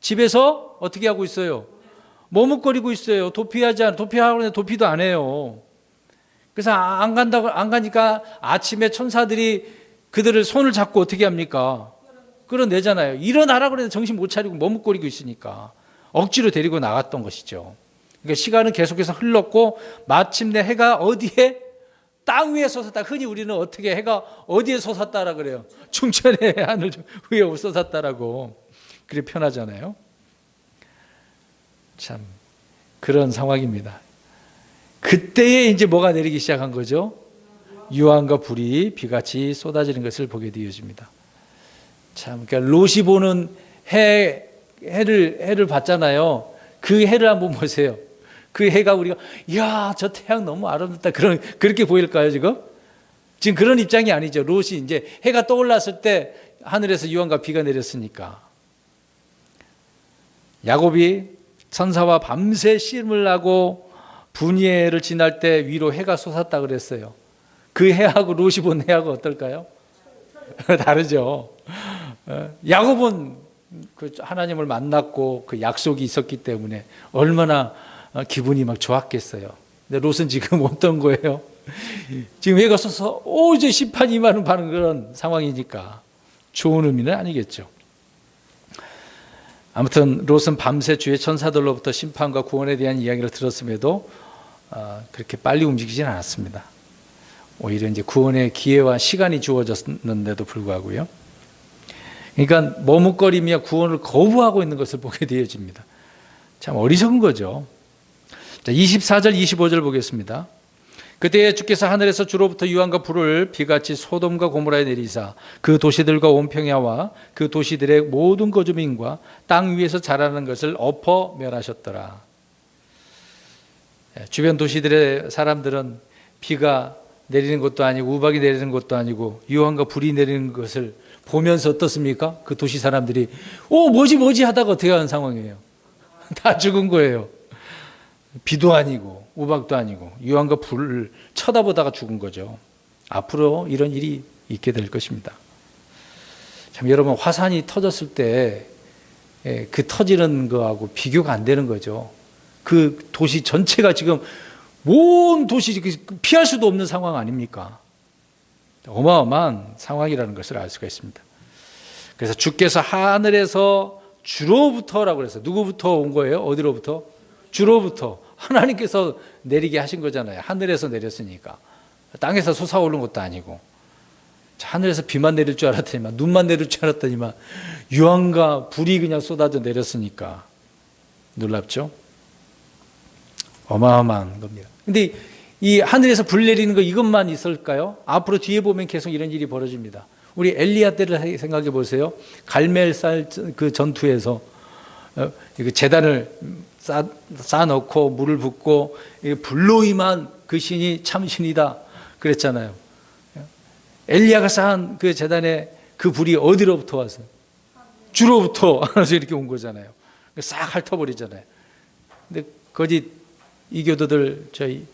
집에서 어떻게 하고 있어요? 머뭇거리고 있어요. 도피하고 있는데 도피도 안 해요. 그래서 안 가니까 아침에 천사들이 그들을 손을 잡고 어떻게 합니까? 끌어내잖아요. 일어나라고 그랬는데 정신 못 차리고 머뭇거리고 있으니까 억지로 데리고 나갔던 것이죠. 그러니까 시간은 계속해서 흘렀고 마침내 해가 어디에? 땅 위에 솟았다. 흔히 우리는 어떻게 해가 어디에 솟았다라 그래요? 중천의 하늘 위에 솟았다라고 그래 표현하잖아요. 참 그런 상황입니다. 그때에 이제 뭐가 내리기 시작한 거죠? 유황과 불이 비같이 쏟아지는 것을 보게 되어집니다. 참, 그러니까 롯이 보는 해를 봤잖아요. 그 해를 한번 보세요. 그 해가 우리가 이야 저 태양 너무 아름답다 그렇게 보일까요 지금? 지금 그런 입장이 아니죠. 롯이 이제 해가 떠올랐을 때 하늘에서 유황과 비가 내렸으니까. 야곱이 천사와 밤새 씨름을 하고 분이엘을 지날 때 위로 해가 솟았다 그랬어요. 그 해하고 롯이 본 해하고 어떨까요? 다르죠. 야곱은 그 하나님을 만났고 그 약속이 있었기 때문에 얼마나 기분이 막 좋았겠어요. 근데 롯은 지금 어떤 거예요? 지금 해가 솟아서 이제 심판이 임하는 그런 상황이니까 좋은 의미는 아니겠죠. 아무튼 롯은 밤새 주의 천사들로부터 심판과 구원에 대한 이야기를 들었음에도 그렇게 빨리 움직이진 않았습니다. 오히려 이제 구원의 기회와 시간이 주어졌는데도 불구하고요. 그러니까 머뭇거리며 구원을 거부하고 있는 것을 보게 되어집니다. 참 어리석은 거죠. 자, 24절 25절 보겠습니다. 그때 주께서 하늘에서 주로부터 유황과 불을 비같이 소돔과 고모라에 내리사 그 도시들과 온 평야와 그 도시들의 모든 거주민과 땅 위에서 자라는 것을 엎어 멸하셨더라. 주변 도시들의 사람들은 비가 내리는 것도 아니고 우박이 내리는 것도 아니고 유황과 불이 내리는 것을 보면서 어떻습니까? 그 도시 사람들이 뭐지 하다가 어떻게 하는 상황이에요? 다 죽은 거예요. 비도 아니고 우박도 아니고 유황과 불을 쳐다보다가 죽은 거죠. 앞으로 이런 일이 있게 될 것입니다. 참 여러분, 화산이 터졌을 때 그 터지는 거하고 비교가 안 되는 거죠. 그 도시 전체가 지금 온 도시 피할 수도 없는 상황 아닙니까? 어마어마한 상황이라는 것을 알 수가 있습니다. 그래서 주께서 하늘에서 주로부터라고 그랬어요. 누구부터 온 거예요? 어디로부터? 주로부터. 하나님께서 내리게 하신 거잖아요. 하늘에서 내렸으니까. 땅에서 솟아오른 것도 아니고. 하늘에서 비만 내릴 줄 알았더니만, 눈만 내릴 줄 알았더니만 유황과 불이 그냥 쏟아져 내렸으니까. 놀랍죠? 어마어마한 겁니다. 근데 이 하늘에서 불 내리는 거 이것만 있을까요? 앞으로 뒤에 보면 계속 이런 일이 벌어집니다. 우리 엘리야 때를 생각해 보세요. 갈멜살 그 전투에서 제단을 쌓아놓고 물을 붓고 불로 임한 그 신이 참 신이다 그랬잖아요. 엘리야가 쌓은 그 제단에 그 불이 어디로부터 왔어요? 주로부터 하면서 이렇게 온 거잖아요. 싹 핥아버리잖아요. 근데 거짓 이교도들, 저희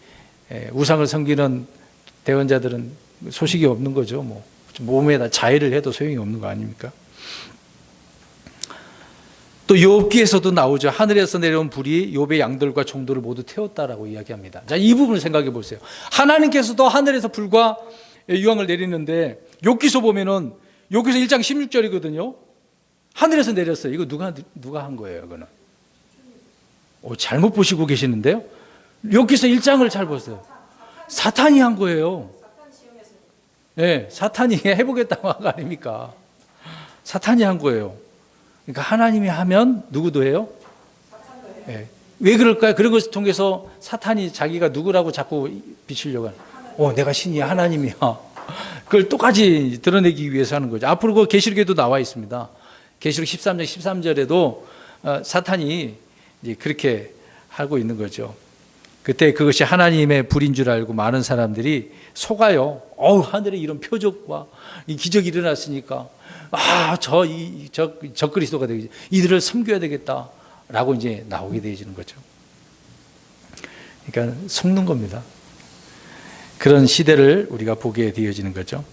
우상을 섬기는 대원자들은 소식이 없는 거죠. 뭐 몸에다 자해를 해도 소용이 없는 거 아닙니까? 또 욥기에서도 나오죠. 하늘에서 내려온 불이 욥의 양들과 종들을 모두 태웠다라고 이야기합니다. 자, 이 부분을 생각해 보세요. 하나님께서도 하늘에서 불과 유황을 내리는데 욥기서 보면은 욥기서 1장 16절이거든요. 하늘에서 내렸어요. 이거 누가 한 거예요, 이거는? 잘못 보시고 계시는데요. 욥기서 1장을 잘 보세요. 사탄이 한 거예요. 네, 사탄이 해보겠다고 한 거 아닙니까? 사탄이 한 거예요. 그러니까 하나님이 하면 누구도 해요? 네. 왜 그럴까요? 그런 것을 통해서 사탄이 자기가 누구라고 자꾸 비치려고 하는. 내가 신이야, 하나님이야. 그걸 똑같이 드러내기 위해서 하는 거죠. 앞으로 그 계시록에도 나와 있습니다. 계시록 13장 13절에도 사탄이 이제 그렇게 하고 있는 거죠. 그때 그것이 하나님의 불인 줄 알고 많은 사람들이 속아요. 하늘에 이런 표적과 이 기적이 일어났으니까 저 그리스도가 되겠지. 이들을 섬겨야 되겠다라고 이제 나오게 되어지는 거죠. 그러니까 속는 겁니다. 그런 시대를 우리가 보게 되어지는 거죠.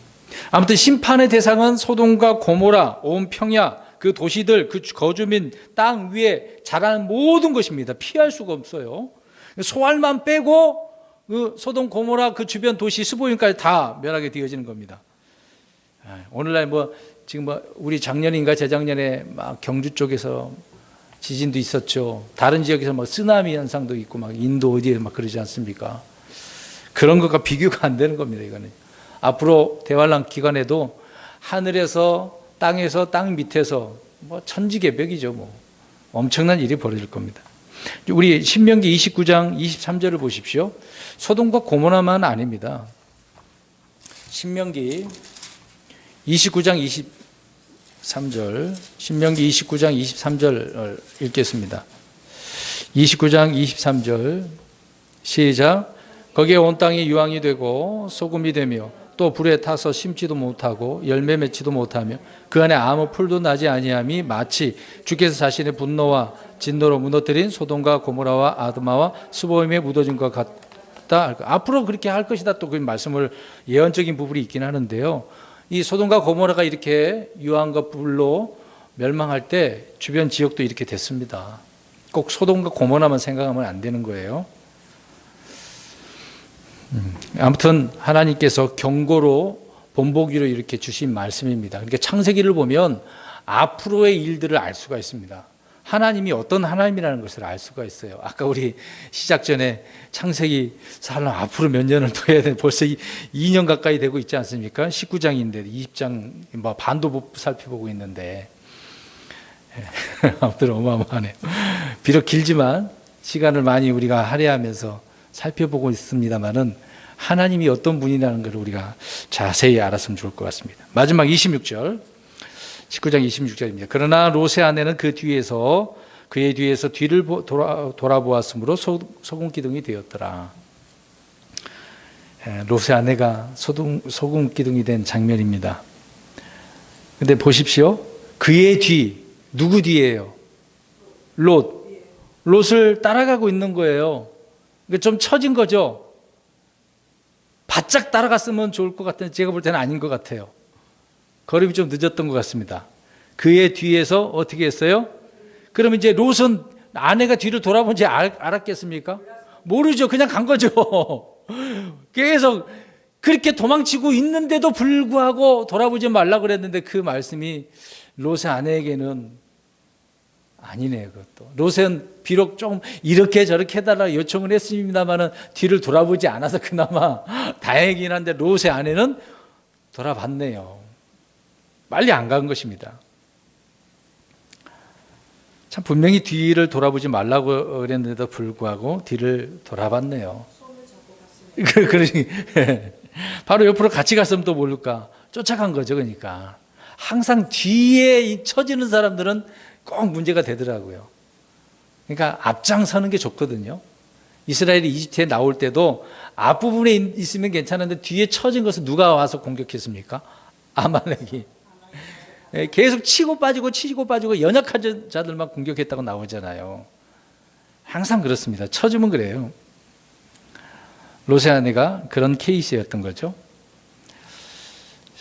아무튼 심판의 대상은 소돔과 고모라, 온 평야, 그 도시들, 그 거주민, 땅 위에 자라는 모든 것입니다. 피할 수가 없어요. 소알만 빼고 그 소돔 고모라 그 주변 도시 스보임까지 다 멸하게 되어지는 겁니다. 오늘날 지금 우리 작년인가 재작년에 막 경주 쪽에서 지진도 있었죠. 다른 지역에서 쓰나미 현상도 있고 막 인도 어디에 막 그러지 않습니까? 그런 것과 비교가 안 되는 겁니다. 이거는 앞으로 대환란 기간에도 하늘에서 땅에서 땅 밑에서 천지개벽이죠. 엄청난 일이 벌어질 겁니다. 우리 신명기 29장 23절을 보십시오. 소돔과 고모라만 아닙니다. 신명기 29장 23절, 신명기 29장 23절 읽겠습니다. 29장 23절 시작. 거기에 온 땅이 유황이 되고 소금이 되며 또 불에 타서 심지도 못하고 열매 맺지도 못하며 그 안에 아무 풀도 나지 아니함이 마치 주께서 자신의 분노와 진노로 무너뜨린 소돔과 고모라와 아드마와 스보임에 묻어진 것 같다. 앞으로 그렇게 할 것이다. 또 그 말씀을 예언적인 부분이 있긴 하는데요. 이 소돔과 고모라가 이렇게 유황과 불로 멸망할 때 주변 지역도 이렇게 됐습니다. 꼭 소돔과 고모라만 생각하면 안 되는 거예요. 아무튼 하나님께서 경고로 본보기로 이렇게 주신 말씀입니다. 그러니까 창세기를 보면 앞으로의 일들을 알 수가 있습니다. 하나님이 어떤 하나님이라는 것을 알 수가 있어요. 아까 우리 시작 전에 창세기 살람 앞으로 몇 년을 더 해야 돼. 벌써 2년 가까이 되고 있지 않습니까? 19장인데 20장 반도 못 살펴보고 있는데 아무튼 어마어마하네요. 비록 길지만 시간을 많이 우리가 할애하면서 살펴보고 있습니다만은 하나님이 어떤 분이라는 걸 우리가 자세히 알았으면 좋을 것 같습니다. 마지막 26절, 19장 26절입니다. 그러나 롯의 아내는 그의 뒤에서 뒤를 돌아보았으므로 소금 기둥이 되었더라. 롯의 아내가 소금 기둥이 된 장면입니다. 근데 보십시오. 그의 뒤, 누구 뒤예요? 롯을 따라가고 있는 거예요. 좀 처진 거죠. 바짝 따라갔으면 좋을 것 같은데 제가 볼 때는 아닌 것 같아요. 걸음이 좀 늦었던 것 같습니다. 그의 뒤에서 어떻게 했어요? 그러면 이제 롯은 아내가 뒤를 돌아본지 알았겠습니까? 모르죠. 그냥 간 거죠. 계속 그렇게 도망치고 있는데도 불구하고 돌아보지 말라 그랬는데 그 말씀이 롯의 아내에게는 아니네요. 그것도 롯은 비록 좀 이렇게 저렇게 해달라 요청을 했습니다마는 뒤를 돌아보지 않아서 그나마 다행이긴 한데 롯의 아내는 돌아봤네요. 빨리 안 간 것입니다. 참 분명히 뒤를 돌아보지 말라고 그랬는데도 불구하고 뒤를 돌아봤네요. 그러니 바로 옆으로 같이 갔으면 또 모를까 쫓아간 거죠. 그러니까 항상 뒤에 처지는 사람들은 꼭 문제가 되더라고요. 그러니까 앞장서는 게 좋거든요. 이스라엘이 이집트에 나올 때도 앞부분에 있으면 괜찮은데 뒤에 처진 것을 누가 와서 공격했습니까? 아말렉이. 계속 치고 빠지고 연약한 자들만 공격했다고 나오잖아요. 항상 그렇습니다. 처지면 그래요. 롯의 아내가 그런 케이스였던 거죠.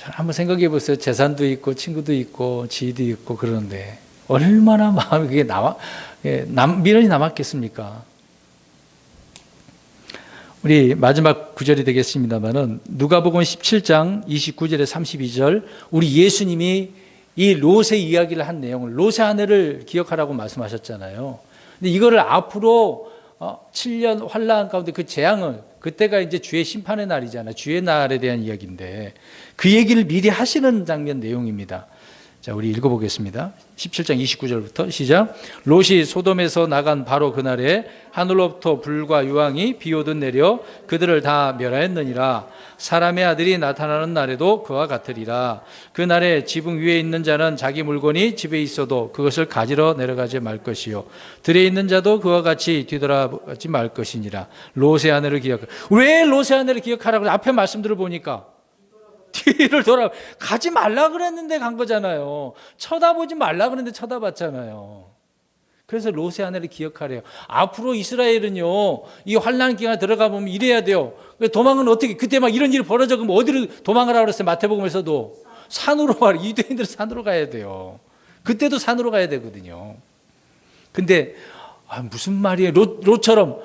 한번 생각해 보세요. 재산도 있고 친구도 있고 지위도 있고 그러는데 얼마나 마음이 그게 미련이 남았겠습니까? 우리 마지막 구절이 되겠습니다만은 누가복음 17장 29절에 32절 우리 예수님이 이 롯의 이야기를 한 내용을 롯의 아내를 기억하라고 말씀하셨잖아요. 근데 이거를 앞으로 7년 환란 가운데 그 재앙을 그때가 이제 주의 심판의 날이잖아요. 주의 날에 대한 이야기인데 그 얘기를 미리 하시는 장면 내용입니다. 자, 우리 읽어보겠습니다. 17장 29절부터 시작. 롯이 소돔에서 나간 바로 그날에 하늘로부터 불과 유황이 비오듯 내려 그들을 다 멸하였느니라. 사람의 아들이 나타나는 날에도 그와 같으리라. 그 날에 지붕 위에 있는 자는 자기 물건이 집에 있어도 그것을 가지러 내려가지 말 것이요 들에 있는 자도 그와 같이 뒤돌아보지 말 것이니라. 롯의 아내를 기억하라. 왜 롯의 아내를 기억하라고 앞에 말씀들을 보니까 뒤를 돌아 가지 말라 그랬는데 간 거잖아요. 쳐다보지 말라 그랬는데 쳐다봤잖아요. 그래서 롯의 아내를 기억하래요. 앞으로 이스라엘은요, 이 환난 기간에 들어가 보면 이래야 돼요. 도망은 어떻게 그때 막 이런 일이 벌어져 그러면 어디로 도망가라고 그랬어요? 마태복음에서도 산으로 가라. 유대인들은 산으로 가야 돼요. 그때도 산으로 가야 되거든요. 근데 무슨 말이에요? 롯처럼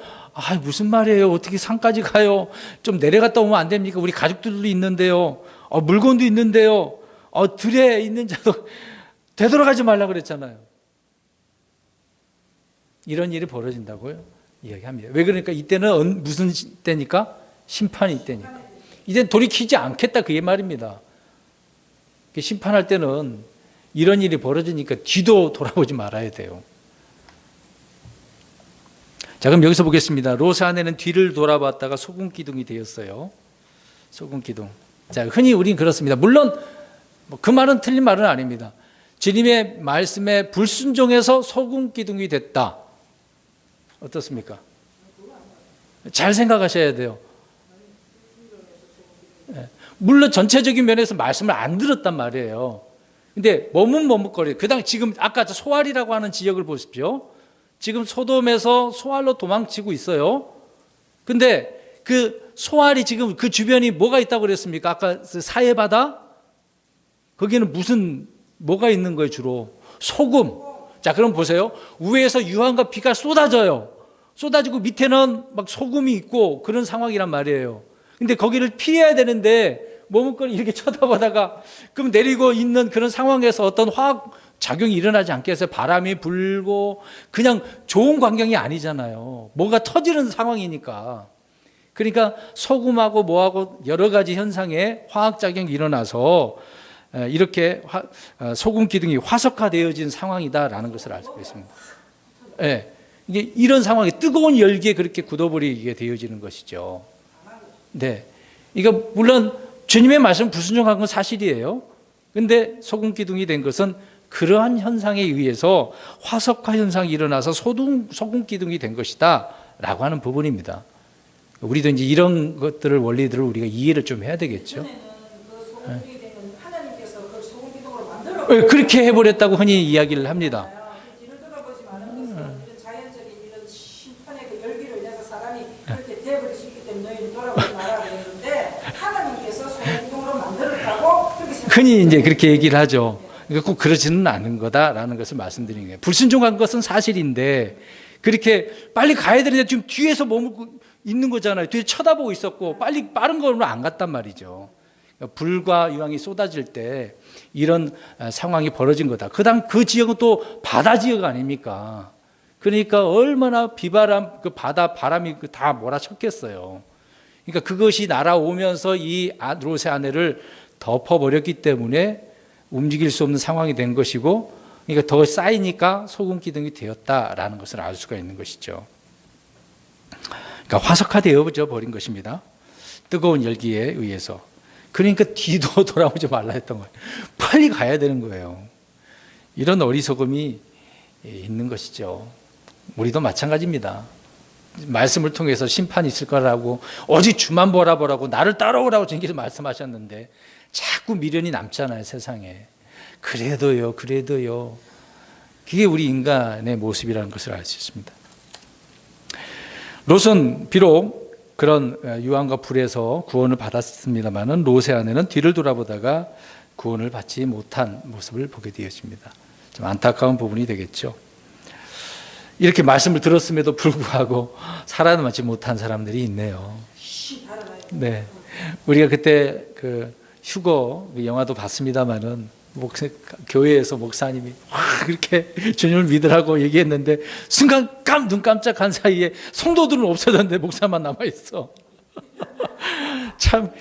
무슨 말이에요? 어떻게 산까지 가요? 좀 내려갔다 오면 안 됩니까? 우리 가족들도 있는데요. 물건도 있는데요. 들에 있는 자도 되돌아가지 말라 그랬잖아요. 이런 일이 벌어진다고요? 이야기합니다. 왜 그러니까 이때는 무슨 때니까? 심판이 때니까. 이제 돌이키지 않겠다 그 말입니다. 심판할 때는 이런 일이 벌어지니까 뒤도 돌아보지 말아야 돼요. 자, 그럼 여기서 보겠습니다. 롯의 아내는 뒤를 돌아봤다가 소금 기둥이 되었어요. 소금 기둥. 자, 흔히 우린 그렇습니다. 물론 그 말은 틀린 말은 아닙니다. 주님의 말씀에 불순종해서 소금 기둥이 됐다. 어떻습니까? 잘 생각하셔야 돼요. 물론 전체적인 면에서 말씀을 안 들었단 말이에요. 근데 머뭇머뭇거려요. 지금 아까 소알이라고 하는 지역을 보십시오. 지금 소돔에서 소알로 도망치고 있어요. 근데 그 소알이 지금 그 주변이 뭐가 있다고 그랬습니까? 아까 사해바다? 거기는 뭐가 있는 거예요, 주로? 소금. 자, 그럼 보세요. 위에서 유황과 비가 쏟아져요. 쏟아지고 밑에는 막 소금이 있고 그런 상황이란 말이에요. 근데 거기를 피해야 되는데 머뭇거리 이렇게 쳐다보다가 그럼 내리고 있는 그런 상황에서 어떤 화학 작용이 일어나지 않겠어요? 바람이 불고 그냥 좋은 광경이 아니잖아요. 뭐가 터지는 상황이니까. 그러니까 소금하고 뭐하고 여러 가지 현상의 화학작용이 일어나서 이렇게 소금 기둥이 화석화되어진 상황이다라는 것을 알 수 있습니다. 네. 이게 이런 상황이 뜨거운 열기에 그렇게 굳어버리게 되어지는 것이죠. 네. 이거 물론 주님의 말씀 불순종한 건 사실이에요. 근데 소금 기둥이 된 것은 그러한 현상에 의해서 화석화 현상이 일어나서 소금 기둥이 된 것이다 라고 하는 부분입니다. 우리도 이제 이런 것들을 원리들을 우리가 이해를 좀 해야 되겠죠. 그렇게 해버렸다고 흔히 이야기를 합니다. 흔히 이제 그렇게 얘기를 하죠. 그러니까 꼭 그러지는 않은 거다라는 것을 말씀드리는 거예요. 불순종한 것은 사실인데 그렇게 빨리 가야 되는데 지금 뒤에서 머물고 있는 거잖아요. 뒤에 쳐다보고 있었고 빠른 걸로 안 갔단 말이죠. 그러니까 불과 유황이 쏟아질 때 이런 상황이 벌어진 거다. 그 지역은 또 바다 지역 아닙니까? 그러니까 얼마나 비바람, 그 바다 바람이 다 몰아쳤겠어요. 그러니까 그것이 날아오면서 이 롯의 아내를 덮어버렸기 때문에 움직일 수 없는 상황이 된 것이고, 그러니까 더 쌓이니까 소금 기둥이 되었다라는 것을 알 수가 있는 것이죠. 그러니까 화석화되어 버린 것입니다. 뜨거운 열기에 의해서. 그러니까 뒤도 돌아보지 말라 했던 거예요. 빨리 가야 되는 거예요. 이런 어리석음이 있는 것이죠. 우리도 마찬가지입니다. 말씀을 통해서 심판이 있을 거라고 오직 주만 바라보라고 나를 따라오라고 주님께서 말씀하셨는데 자꾸 미련이 남잖아요, 세상에. 그래도요. 그게 우리 인간의 모습이라는 것을 알 수 있습니다. 롯은 비록 그런 유황과 불에서 구원을 받았습니다마는 롯의 아내는 뒤를 돌아보다가 구원을 받지 못한 모습을 보게 되었습니다. 좀 안타까운 부분이 되겠죠. 이렇게 말씀을 들었음에도 불구하고 살아남지 못한 사람들이 있네요. 네, 우리가 그때 그 휴거 영화도 봤습니다마는 교회에서 목사님이 그렇게 주님을 믿으라고 얘기했는데 순간 눈 깜짝한 사이에 성도들은 없어졌는데 목사만 남아 있어. 참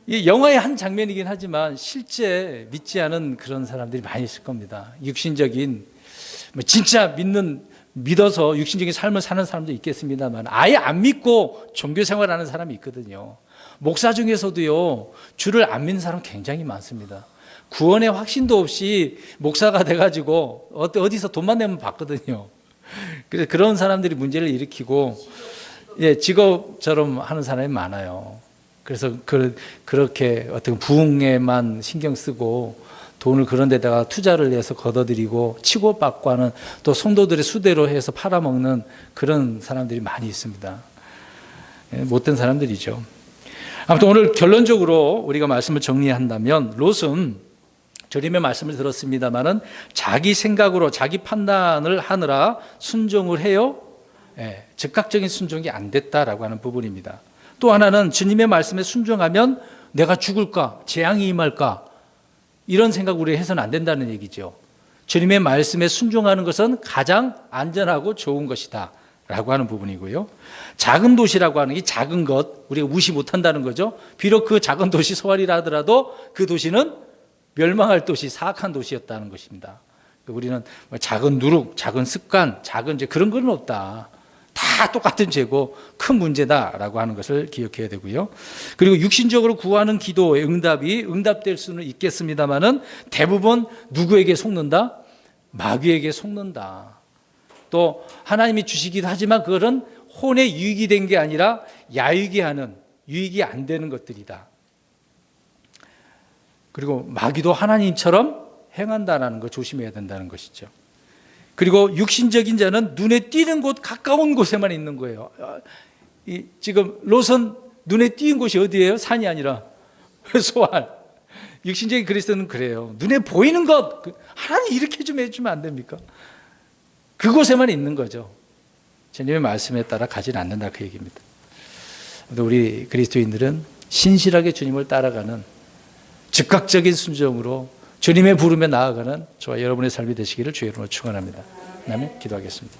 이 영화의 한 장면이긴 하지만 실제 믿지 않은 그런 사람들이 많이 있을 겁니다. 육신적인 진짜 믿어서 육신적인 삶을 사는 사람도 있겠습니다만 아예 안 믿고 종교 생활하는 사람이 있거든요. 목사 중에서도요, 주를 안 믿는 사람 굉장히 많습니다. 구원의 확신도 없이 목사가 돼가지고 어디서 돈만 내면 받거든요. 그래서 그런 사람들이 문제를 일으키고 직업처럼 하는 사람이 많아요. 그래서 그렇게 어떤 부흥에만 신경 쓰고 돈을 그런 데다가 투자를 해서 걷어들이고 치고받고 하는, 또 성도들의 수대로 해서 팔아먹는 그런 사람들이 많이 있습니다. 못된 사람들이죠. 아무튼 오늘 결론적으로 우리가 말씀을 정리한다면 롯은 주님의 말씀을 들었습니다마는 자기 생각으로 자기 판단을 하느라 순종을 해요. 즉각적인 순종이 안 됐다라고 하는 부분입니다. 또 하나는 주님의 말씀에 순종하면 내가 죽을까, 재앙이 임할까, 이런 생각 우리 해서는 안 된다는 얘기죠. 주님의 말씀에 순종하는 것은 가장 안전하고 좋은 것이다 라고 하는 부분이고요. 작은 도시라고 하는 이 작은 것, 우리가 무시 못한다는 거죠. 비록 그 작은 도시 소알이라 하더라도 그 도시는 멸망할 도시, 사악한 도시였다는 것입니다. 우리는 작은 누룩, 작은 습관, 작은 죄, 그런 건 없다. 다 똑같은 죄고 큰 문제다라고 하는 것을 기억해야 되고요. 그리고 육신적으로 구하는 기도의 응답이 응답될 수는 있겠습니다만은 대부분 누구에게 속는다? 마귀에게 속는다. 또 하나님이 주시기도 하지만 그것은 혼의 유익이 된 게 아니라 야유게 하는, 유익이 안 되는 것들이다. 그리고 마귀도 하나님처럼 행한다는 거 조심해야 된다는 것이죠. 그리고 육신적인 자는 눈에 띄는 곳, 가까운 곳에만 있는 거예요. 지금 롯은 눈에 띄는 곳이 어디예요? 산이 아니라 소알. 육신적인 그리스도는 그래요. 눈에 보이는 것, 하나님 이렇게 좀 해주면 안 됩니까? 그곳에만 있는 거죠. 주님의 말씀에 따라 가지는 않는다, 그 얘기입니다. 우리 그리스도인들은 신실하게 주님을 따라가는 즉각적인 순종으로 주님의 부름에 나아가는 저와 여러분의 삶이 되시기를 주의 이름으로 축원합니다. 아멘. 기도하겠습니다.